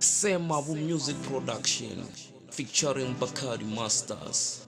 Sir Mabu music production featuring Bacardi Masters.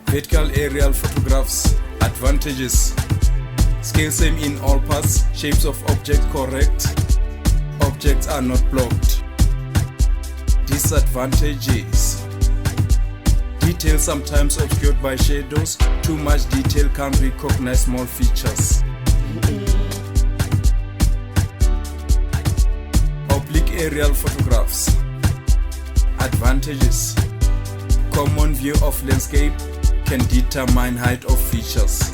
Vertical aerial photographs. Advantages: scale same in all parts, shapes of object correct, objects are not blocked. Disadvantages: detail sometimes obscured by shadows, too much detail can't recognize small features. Oblique aerial photographs. Advantages: common view of landscape can determine height of features.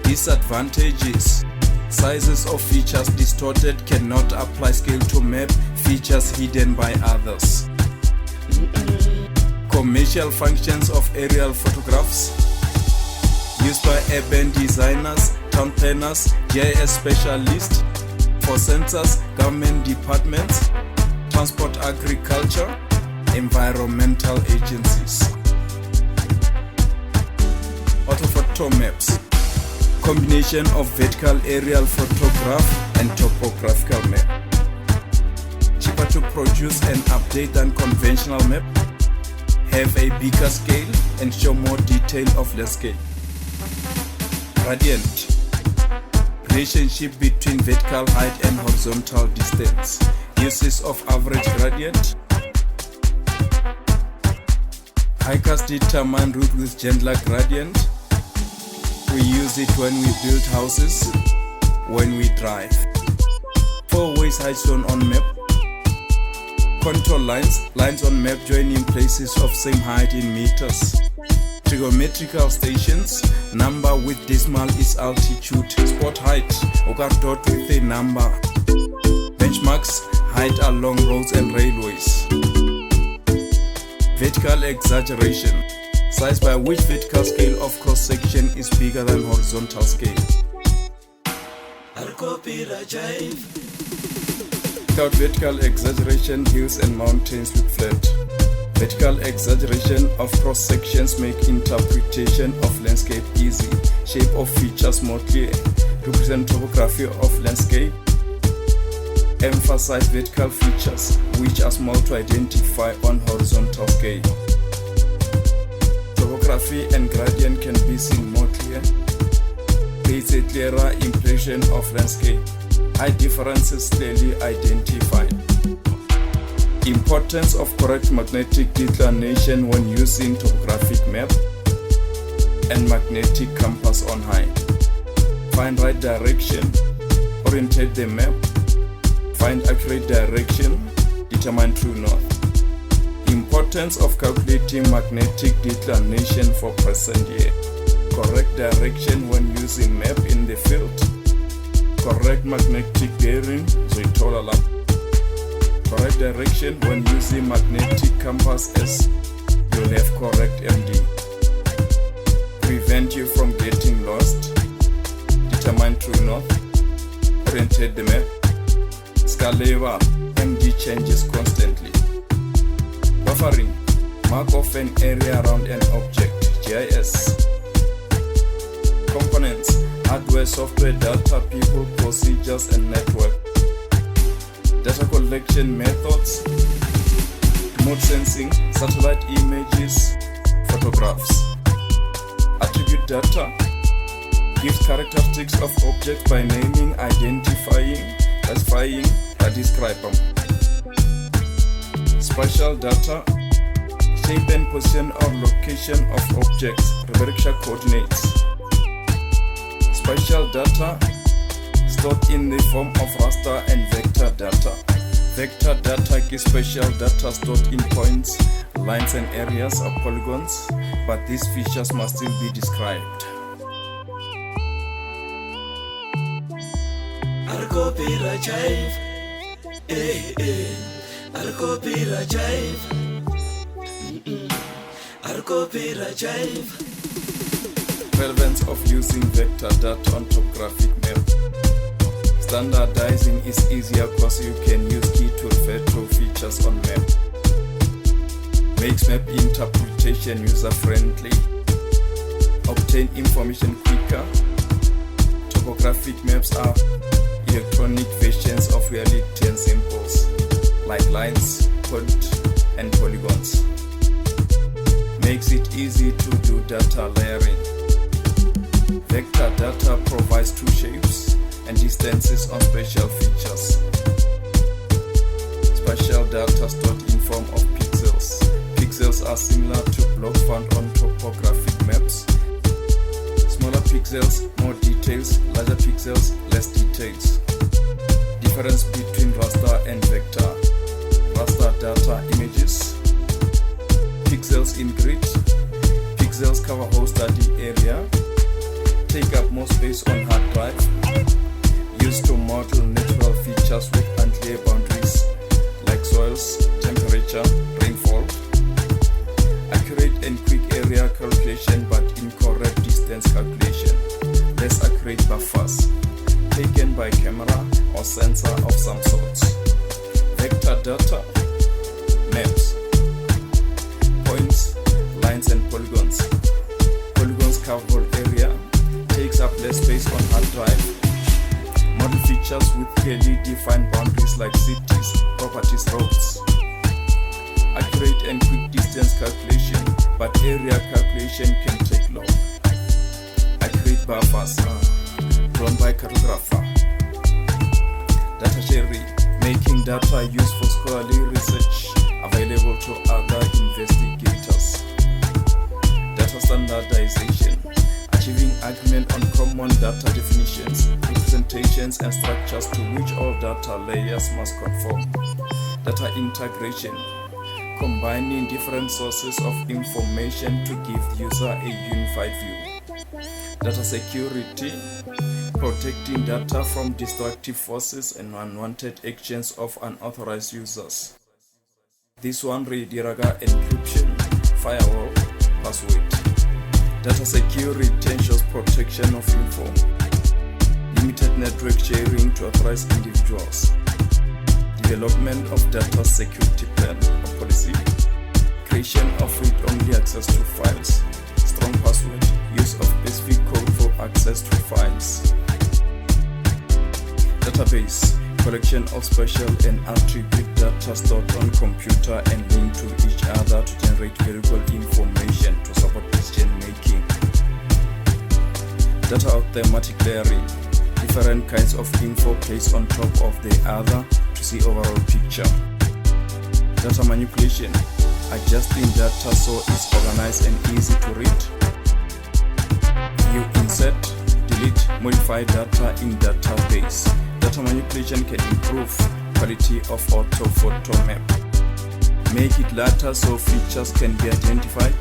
Disadvantages: sizes of features distorted, cannot apply scale to map features hidden by others. Commercial functions of aerial photographs: used by urban designers, town planners, GIS specialists, for census, government departments, transport, agriculture, environmental agencies. Orthophoto maps. Combination of vertical aerial photograph and topographical map. Cheaper to produce and update than conventional map. Have a bigger scale and show more detail of landscape. Gradient. Relationship between vertical height and horizontal distance. Uses of average gradient. Hikers determine route with gentler gradient. We use it when we build houses, when we drive. 4 ways height shown on map. Contour lines, lines on map joining places of same height in meters. Trigonometrical stations, number with decimal is altitude. Spot height, or dot with a number. Benchmarks, height along roads and railways. Vertical exaggeration, size by which vertical scale of cross-section is bigger than horizontal scale. Without vertical exaggeration, hills and mountains look flat. Vertical exaggeration of cross-sections make interpretation of landscape easy. Shape of features more clear. Represent topography of landscape. Emphasize vertical features, which are small to identify on horizontal scale. Topography and gradient can be seen more clear. Creates a clearer impression of landscape. Height differences clearly identified. Importance of correct magnetic declination when using topographic map and magnetic compass on height. Find right direction, orientate the map, find accurate direction, determine true north. Importance of calculating magnetic declination for present year. Correct direction when using map in the field. Correct magnetic bearing, Zoitola. Correct direction when using magnetic compass as you'll have correct MD. Prevent you from getting lost. Determine true north. Orientate the map. Scalera, MD changes constantly. Buffering, mark off an area around an object, GIS. Components, hardware, software, data, people, procedures, and network. Data collection methods, remote sensing, satellite images, photographs. Attribute data, gives characteristics of objects by naming, identifying, classifying, or describe them. Spatial data, shape and position or location of objects, numerical coordinates. Spatial data, stored in the form of raster and vector data. Vector data gives spatial data stored in points, lines and areas or polygons, but these features must still be described. Kope jaiva, kope jaiva, kope jaiva. Relevance of using vector data on topographic map. Standardizing is easier because you can use key to refer to features on map. Makes map interpretation user-friendly. Obtain information quicker. Topographic maps are electronic versions of reality and symbols, like lines, point, and polygons. Makes it easy to do data layering. Vector data provides two shapes and distances on spatial features. Spatial data stored in form of pixels. Pixels are similar to blocks found on topographic maps. Smaller pixels, more details, larger pixels, less details. Difference between raster and vector. Raster data images. Pixels in grid. Pixels cover whole study area. Take up more space on hard drive. Used to model natural features with unclear boundaries like soils, temperature, rainfall. Accurate and quick area calculation but incorrect distance calculation. Less accurate buffers. Taken by camera or sensor of some sorts. Vector data. Maps. Points, lines and polygons. Polygons cover whole area. Takes up less space on hard drive. Model features with clearly defined boundaries like cities, properties, roads. Accurate and quick distance calculation, but area calculation can take long. Accurate buffers, drawn by cartographer. Data sharing, making data used for scholarly research available to other investigators. Data standardization, achieving agreement on common data definitions, representations and structures to which all data layers must conform. Data integration, combining different sources of information to give the user a unified view. Data security, protecting data from destructive forces and unwanted actions of unauthorized users. This one read Diraga encryption, firewall, password. Data security ensures protection of info. Limited network sharing to authorized individuals. Development of data security plan or policy. Creation of read-only access to files. Strong password. Use of specific code for access to files. Database. Collection of special and attribute data stored on computer and linked to each other to generate valuable information to support decision making. Data automatic layering. Different kinds of info placed on top of the other to see overall picture. Data manipulation. Adjusting data so it's organized and easy to read. You insert, delete, modify data in database. Data manipulation can improve quality of orthophoto map. Make it larger so features can be identified.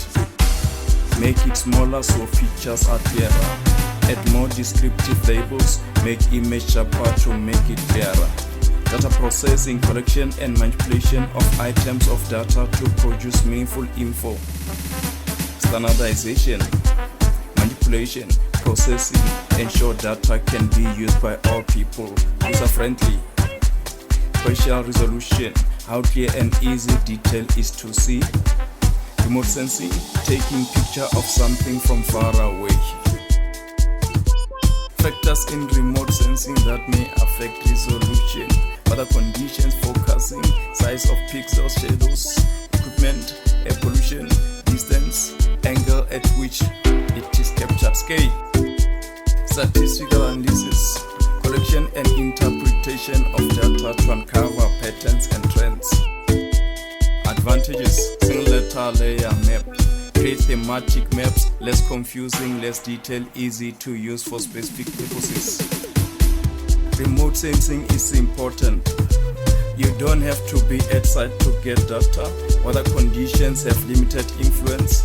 Make it smaller so features are clearer. Add more descriptive labels. Make image sharper to make it clearer. Data processing, collection and manipulation of items of data to produce meaningful info. Standardization, manipulation, processing, ensure data can be used by all people. User-friendly. Spatial resolution, how clear and easy detail is to see. Remote sensing, taking picture of something from far away. Factors in remote sensing that may affect resolution. Other conditions, focusing, size of pixels, shadows, equipment, air pollution, distance, angle at which it is captured, scale. Statistical analysis, collection and interpretation of data to uncover patterns and trends. Advantages, single letter layer map. Create thematic maps, less confusing, less detailed, easy to use for specific purposes. Remote sensing is important. You don't have to be at site to get data. Weather conditions have limited influence.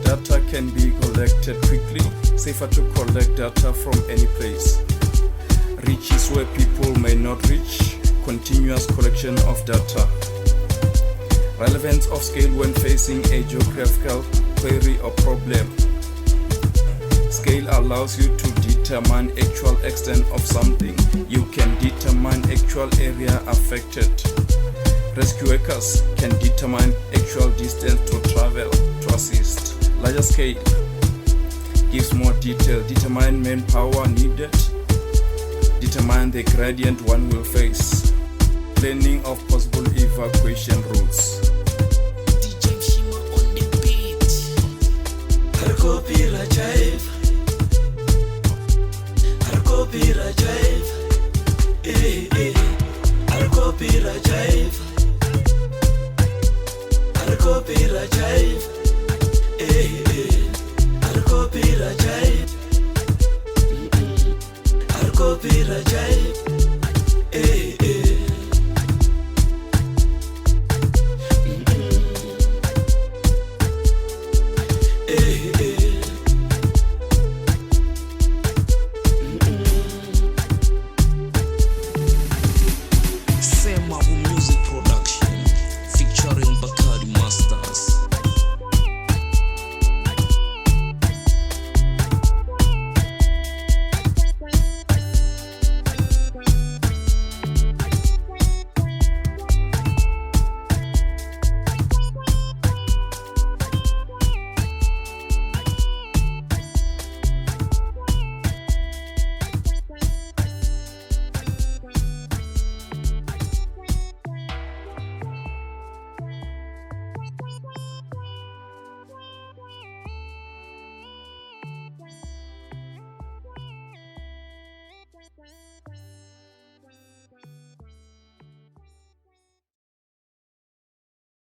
Data can be collected quickly, safer to collect data from any place. Reaches where people may not reach, continuous collection of data. Relevance of scale when facing a geographical query or problem. Scale allows you to determine actual extent of something. You can determine actual area affected. Rescue workers can determine actual distance to travel to assist. Larger scale gives more detail. Determine manpower needed. Determine the gradient one will face. Planning of possible evacuation routes. DJ Shima on the beat. Kope ra jaiva. Kope ra jaiva. Kope ra jaiva. Kope ra jaiva.